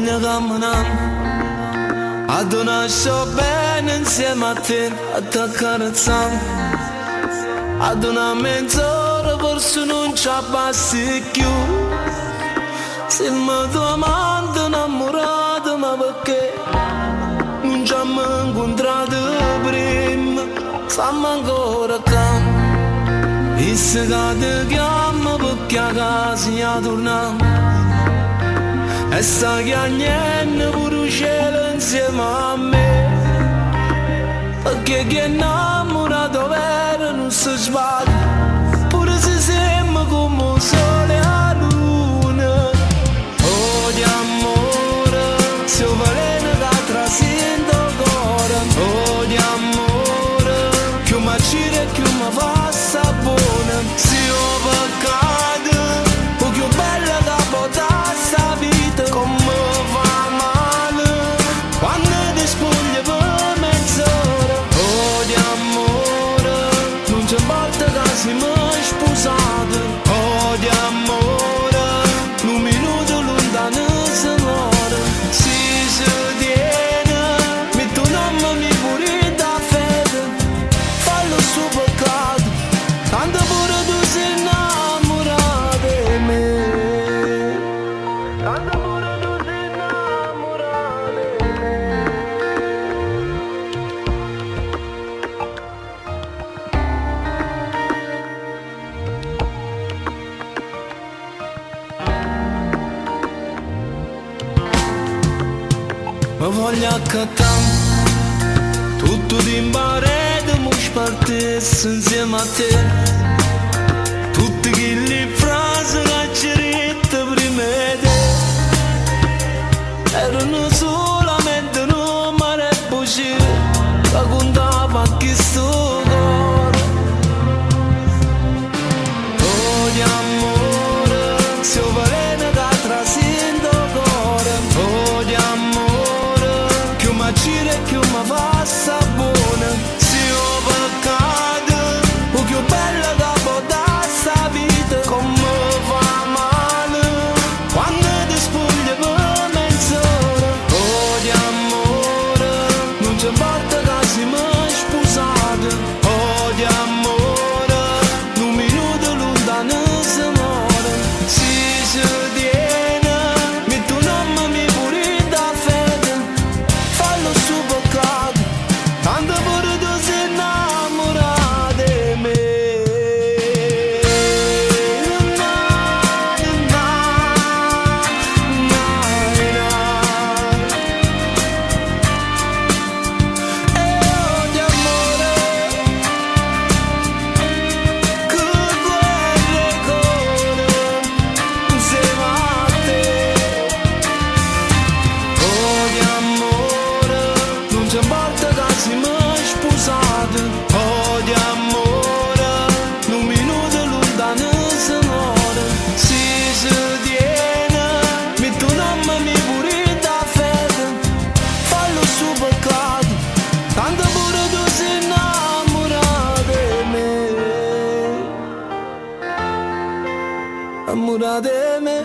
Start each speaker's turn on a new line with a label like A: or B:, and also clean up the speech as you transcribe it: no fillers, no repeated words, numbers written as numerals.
A: voglio camminare, ad una sto bene insieme a te, a te accarezzare, ad una mezz'ora forse non ci abbassi più. Se mi tuo amante innamorato, ma perché non ci abbiamo incontrato prima? Fammi ancora accanto, e se che ti chiamo perché a casa io torniamo. E sa che a niente pure il cielo insieme a me, perché chi è innamorato vero non si sbaglia, pure se sembra come il sole a luna. Oh di amore, se veleno che trascende il cuore. Oh di amore, più mi gira e più mi fa sapone. Se ho peccato, o più bella da portare sta vita, come fa male quando ti spogli per mezz'ora. Oh di amore, non c'è importa che si mai sposato. Oh di amore, un minuto lontano si muore. Si tiene, metto un nome mi pure da fede, fallo suo peccato, tanto pure tu sei innamorato di me. Tanto pure tu sei innamorato di me. Mi voglio accattare tutto di imparare, mi spartessi insieme a te. Tutte quelle frasi che ci dette prima di te erano solamente numeri e bugie che contava a chi sto cuore. Oh di amore, se ho veleno che trascende il cuore. Oh di amore, più mi gira e più mi fa sapone. Se ho peccato, o più bella da portare sta vita, come fa male quando ti spogli per mezz'ora. Oh di amore, non c'è importa che si mai sposato. Oh di amore, un minuto lontano si muore. Si tiene, metto un nome mi pure da fede, fallo suo peccato, tanto pure tu sei innamorato di me. Oh di amore, che guerre corre insieme a te. Oh di amore, non c'è importa che si mai sposato. Oh di amore, un minuto lontano si muore. Si tiene, metto un nome mi pure da fede, fallo suo peccato, tanto pure tu sei innamorato di me. Innamorato di me.